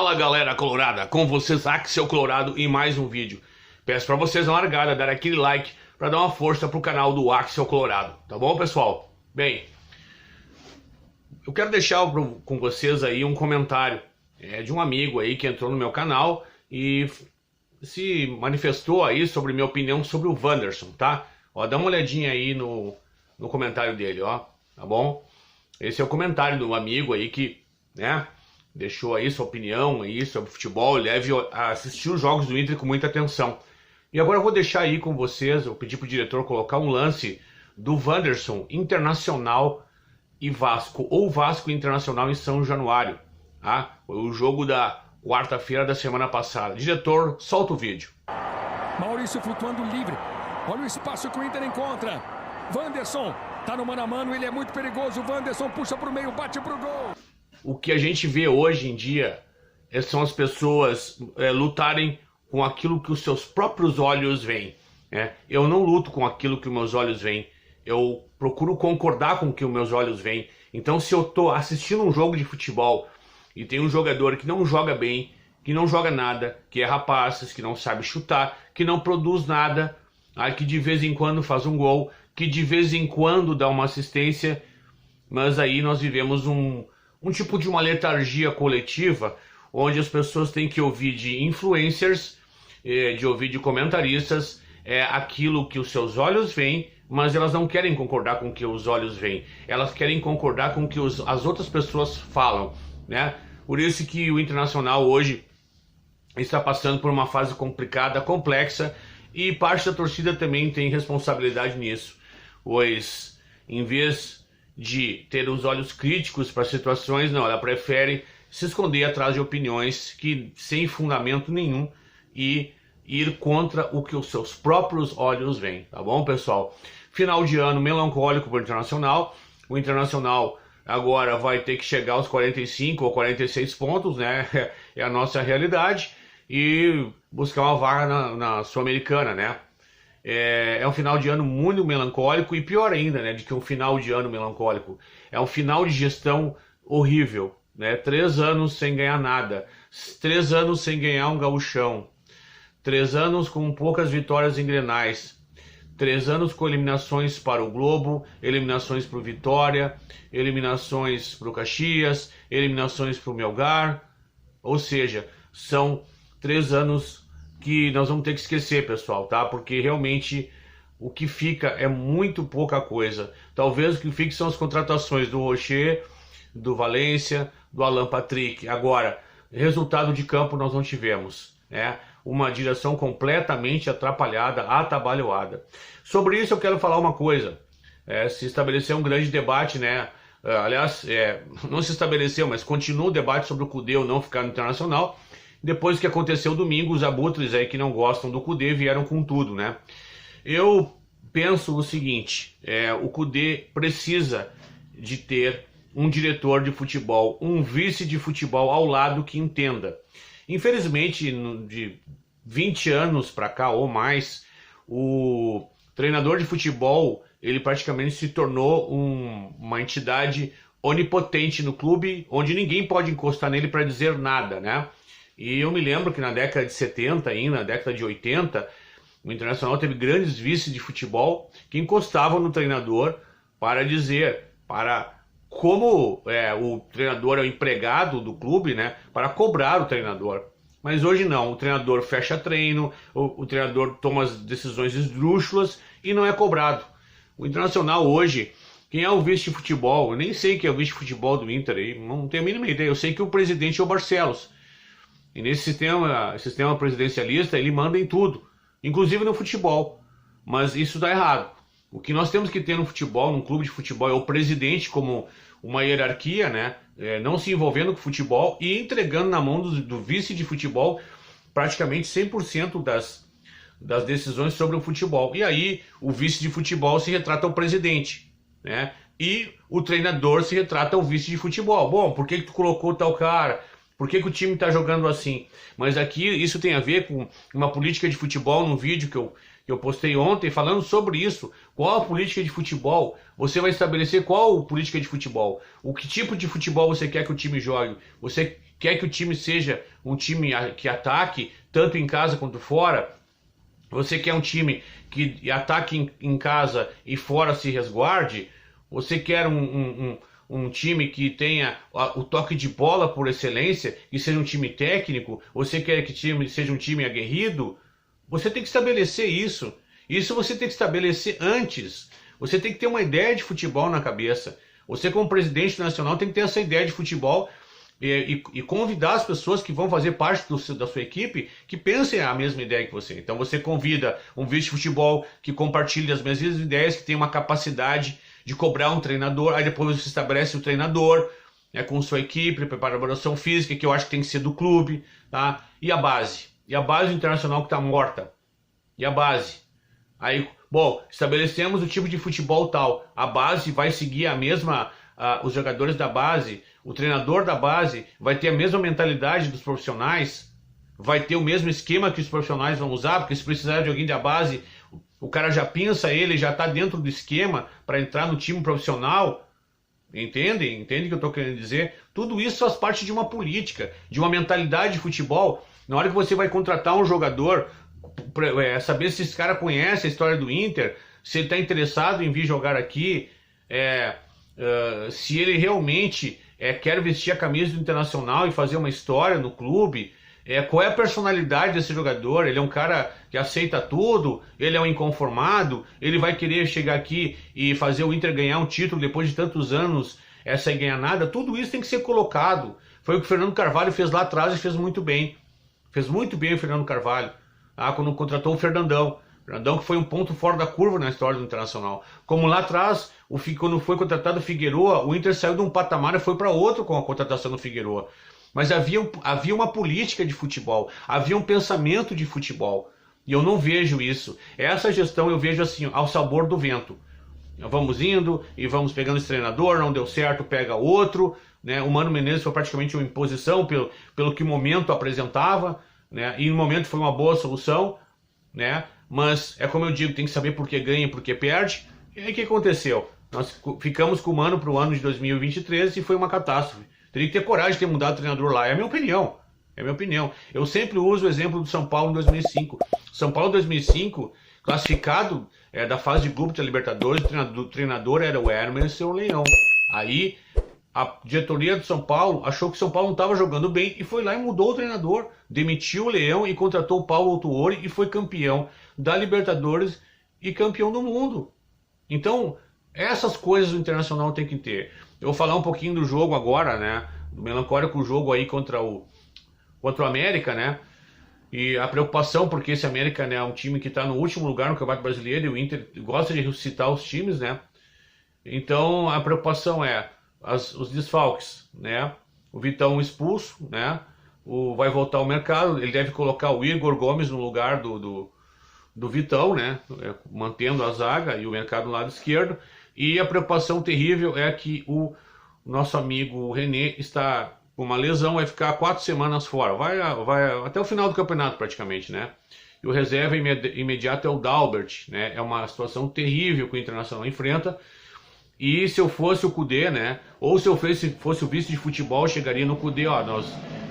Fala galera colorada, com vocês Axel Colorado em mais um vídeo. Peço para vocês na largada dar aquele like para dar uma força pro canal do Axel Colorado, tá bom pessoal? Bem, eu quero deixar com vocês aí um comentário de um amigo aí que entrou no meu canal e se manifestou aí sobre minha opinião sobre o Wanderson, tá? Ó, dá uma olhadinha aí no comentário dele, ó, tá bom? Esse é o comentário do amigo aí que, né, deixou aí sua opinião aí sobre futebol, leve a assistir os jogos do Inter com muita atenção. E agora eu vou deixar aí com vocês, eu pedi pro diretor colocar um lance do Wanderson, Internacional e Vasco, ou Vasco Internacional em São Januário, tá? Foi o jogo da quarta-feira da semana passada. Diretor, solta o vídeo. Maurício flutuando livre, olha o espaço que o Inter encontra. Wanderson, tá no mano a mano, ele é muito perigoso, Wanderson puxa pro meio, bate pro gol. O que a gente vê hoje em dia são as pessoas lutarem com aquilo que os seus próprios olhos veem. Eu não luto com aquilo que os meus olhos veem. Eu procuro concordar com o que os meus olhos veem. Então, se eu tô assistindo um jogo de futebol e tem um jogador que não joga bem, que não joga nada, que erra passes, que não sabe chutar, que não produz nada, que de vez em quando faz um gol, que de vez em quando dá uma assistência, mas aí nós vivemos um tipo de uma letargia coletiva, onde as pessoas têm que ouvir de influencers, de ouvir de comentaristas, aquilo que os seus olhos veem, mas elas não querem concordar com o que os olhos veem. Elas querem concordar com o que as outras pessoas falam, né? Por isso que o Internacional hoje está passando por uma fase complicada, complexa, e parte da torcida também tem responsabilidade nisso, pois em vez de ter os olhos críticos para situações, não, ela prefere se esconder atrás de opiniões que sem fundamento nenhum e ir contra o que os seus próprios olhos veem, tá bom, pessoal? Final de ano melancólico para o Internacional. O Internacional agora vai ter que chegar aos 45 ou 46 pontos, né? É a nossa realidade, e buscar uma vaga na Sul-Americana, né? É um final de ano muito melancólico, e pior ainda, né, de que um final de ano melancólico. É um final de gestão horrível, né? 3 anos sem ganhar nada, 3 anos sem ganhar um gauchão, 3 anos com poucas vitórias em Grenais, 3 anos com eliminações para o Globo, eliminações para o Vitória, eliminações para o Caxias, eliminações para o Melgar. Ou seja, são 3 anos que nós vamos ter que esquecer, pessoal, tá? Porque realmente o que fica é muito pouca coisa. Talvez o que fique são as contratações do Rocher, do Valência, do Alan Patrick. Agora, resultado de campo nós não tivemos, né? Uma direção completamente atrapalhada, atabalhoada. Sobre isso eu quero falar uma coisa. Se estabeleceu um grande debate, né? Aliás, não se estabeleceu, mas continua o debate sobre o Cudê ou não ficar no Internacional. Depois que aconteceu domingo, os abutres aí que não gostam do Cudê vieram com tudo, né? Eu penso o seguinte, o Cudê precisa de ter um diretor de futebol, um vice de futebol ao lado que entenda. Infelizmente, de 20 anos para cá ou mais, o treinador de futebol, ele praticamente se tornou uma entidade onipotente no clube, onde ninguém pode encostar nele para dizer nada, né? E eu me lembro que na década de 70, ainda na década de 80, o Internacional teve grandes vices de futebol que encostavam no treinador para dizer, como o treinador é o empregado do clube, né, para cobrar o treinador. Mas hoje não, o treinador fecha treino, o treinador toma as decisões esdrúxulas e não é cobrado. O Internacional hoje, quem é o vice de futebol? Eu nem sei quem é o vice de futebol do Inter, não tenho a mínima ideia. Eu sei que o presidente é o Barcelos. E nesse sistema presidencialista, ele manda em tudo, inclusive no futebol. Mas isso dá errado. O que nós temos que ter no futebol, num clube de futebol, é o presidente como uma hierarquia, né? Não se envolvendo com futebol e entregando na mão do vice de futebol praticamente 100% das decisões sobre o futebol. E aí o vice de futebol se retrata ao presidente, né? E o treinador se retrata ao vice de futebol. Bom, por que tu colocou tal cara? Por que o time está jogando assim? Mas aqui isso tem a ver com uma política de futebol, num vídeo que eu postei ontem falando sobre isso. Qual a política de futebol? Você vai estabelecer qual política de futebol? O que tipo de futebol você quer que o time jogue? Você quer que o time seja um time que ataque, tanto em casa quanto fora? Você quer um time que ataque em casa e fora se resguarde? Você quer um time que tenha o toque de bola por excelência e seja um time técnico? Você quer que o time seja um time aguerrido? Você tem que estabelecer isso. Isso você tem que estabelecer antes. Você tem que ter uma ideia de futebol na cabeça. Você, como presidente nacional, tem que ter essa ideia de futebol e convidar as pessoas que vão fazer parte da sua equipe que pensem a mesma ideia que você. Então você convida um vice-futebol que compartilhe as mesmas ideias, que tem uma capacidade de cobrar um treinador, aí depois você estabelece o treinador, né, com sua equipe, preparação física, que eu acho que tem que ser do clube, tá? E a base? E a base internacional que está morta? E a base? Aí, bom, estabelecemos o tipo de futebol tal. A base vai seguir a mesma, os jogadores da base, o treinador da base vai ter a mesma mentalidade dos profissionais, vai ter o mesmo esquema que os profissionais vão usar, porque se precisar de alguém da base, o cara já pensa ele, já está dentro do esquema para entrar no time profissional. Entende? Entende o que eu estou querendo dizer? Tudo isso faz parte de uma política, de uma mentalidade de futebol. Na hora que você vai contratar um jogador, saber se esse cara conhece a história do Inter, se ele está interessado em vir jogar aqui, se ele realmente quer vestir a camisa do Internacional e fazer uma história no clube, qual é a personalidade desse jogador. Ele é um cara que aceita tudo, ele é um inconformado, ele vai querer chegar aqui e fazer o Inter ganhar um título depois de tantos anos sem ganhar nada. Tudo isso tem que ser colocado. Foi o que o Fernando Carvalho fez lá atrás e fez muito bem. Fez muito bem o Fernando Carvalho, quando contratou o Fernandão. Fernandão que foi um ponto fora da curva na história do Internacional. Como lá atrás, quando foi contratado o Figueroa, o Inter saiu de um patamar e foi para outro com a contratação do Figueroa. Mas havia uma política de futebol, havia um pensamento de futebol. E eu não vejo isso. Essa gestão eu vejo assim, ao sabor do vento. Vamos indo e vamos pegando esse treinador, não deu certo, pega outro. Né? O Mano Menezes foi praticamente uma imposição pelo que o momento apresentava. Né? E no momento foi uma boa solução. Né? Mas é como eu digo, tem que saber por que ganha e por que perde. E aí o que aconteceu? Nós ficamos com o Mano para o ano de 2023 e foi uma catástrofe. Teria que ter coragem de ter mudado o treinador lá. É a minha opinião. É a minha opinião. Eu sempre uso o exemplo do São Paulo em 2005. São Paulo em 2005, classificado da fase de grupo da Libertadores, o treinador era o Emerson Leão. Aí a diretoria do São Paulo achou que o São Paulo não estava jogando bem e foi lá e mudou o treinador. Demitiu o Leão e contratou o Paulo Autuori e foi campeão da Libertadores e campeão do mundo. Então, essas coisas o Internacional tem que ter. Eu vou falar um pouquinho do jogo agora, né? Do melancólico jogo aí contra o América, né? E a preocupação, porque esse América, né, é um time que está no último lugar no Campeonato Brasileiro e o Inter gosta de ressuscitar os times, né? Então a preocupação é os desfalques, né? O Vitão expulso, né? Vai voltar ao mercado, ele deve colocar o Igor Gomes no lugar do Vitão, né? Mantendo a zaga e o mercado no lado esquerdo. E a preocupação terrível é que o nosso amigo René está com uma lesão, vai ficar 4 semanas fora, vai até o final do campeonato praticamente, né? E o reserva imediato é o Dalbert, né? É uma situação terrível que o Internacional enfrenta. E se eu fosse o Cudê, né? Ou se eu fosse o vice de futebol, chegaria no Cudê, ó, nós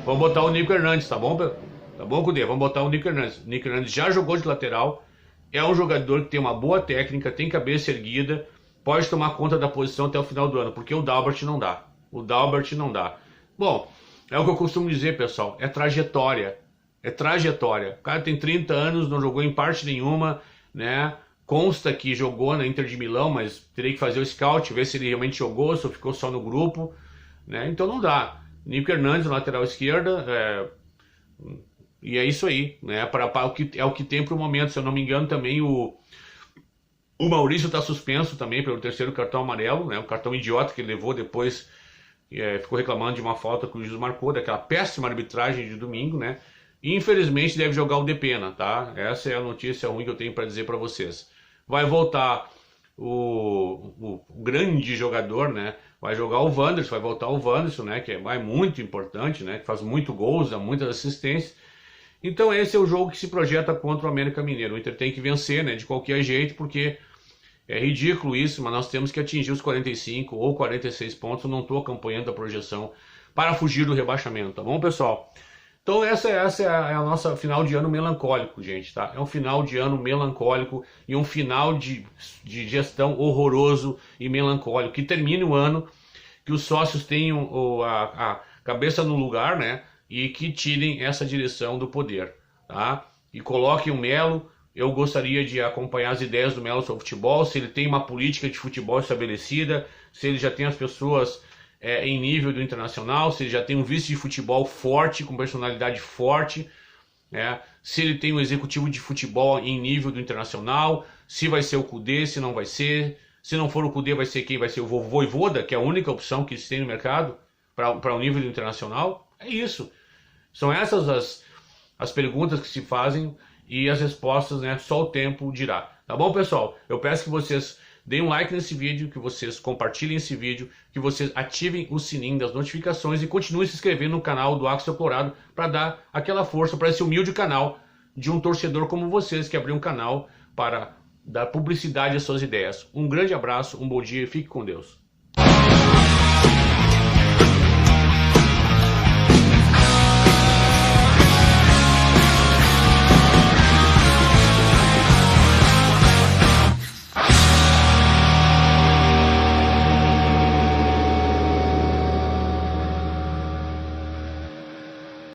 vamos botar o Nico Hernandes, tá bom? Tá bom, Cudê? Vamos botar o Nico Hernandes. O Nico Hernandes já jogou de lateral, é um jogador que tem uma boa técnica, tem cabeça erguida, pode tomar conta da posição até o final do ano, porque o Dalbert não dá. O Dalbert não dá. Bom, é o que eu costumo dizer, pessoal, é trajetória. É trajetória. O cara tem 30 anos, não jogou em parte nenhuma, né? Consta que jogou na Inter de Milão, mas teria que fazer o scout, ver se ele realmente jogou, se ficou só no grupo, né? Então não dá. Nico Hernandes, lateral esquerda, e é isso aí, né? É o que tem para o momento. Se eu não me engano, também o Maurício está suspenso também pelo 3º cartão amarelo, né? O cartão idiota que ele levou depois, ficou reclamando de uma falta que o juiz marcou, daquela péssima arbitragem de domingo, né? E infelizmente deve jogar o Depena, tá? Essa é a notícia ruim que eu tenho para dizer para vocês. Vai voltar o grande jogador, né? Vai jogar o Wanderson, vai voltar o Wanderson, né? Que é muito importante, né? Que faz muito gols, dá muitas assistências. Então esse é o jogo que se projeta contra o América Mineiro. O Inter tem que vencer, né, de qualquer jeito, porque é ridículo isso, mas nós temos que atingir os 45 ou 46 pontos. Eu não estou acompanhando a projeção para fugir do rebaixamento, tá bom, pessoal? Então essa é a nossa final de ano melancólico, gente, tá? É um final de ano melancólico e um final de gestão horroroso e melancólico, que termine o ano, que os sócios tenham a cabeça no lugar, né? E que tirem essa direção do poder, tá? E coloquem o Melo. Eu gostaria de acompanhar as ideias do Melo sobre futebol, se ele tem uma política de futebol estabelecida, se ele já tem as pessoas em nível do internacional, se ele já tem um vice de futebol forte, com personalidade forte, né? Se ele tem um executivo de futebol em nível do internacional, se vai ser o Kudê, se não vai ser, se não for o Kudê vai ser quem? Vai ser o Vojvoda, que é a única opção que se tem no mercado para o nível do internacional. É isso. São essas as perguntas que se fazem e as respostas, né, só o tempo dirá. Tá bom, pessoal? Eu peço que vocês deem um like nesse vídeo, que vocês compartilhem esse vídeo, que vocês ativem o sininho das notificações e continuem se inscrevendo no canal do Axel Colorado para dar aquela força para esse humilde canal de um torcedor como vocês, que abriu um canal para dar publicidade às suas ideias. Um grande abraço, um bom dia e fique com Deus.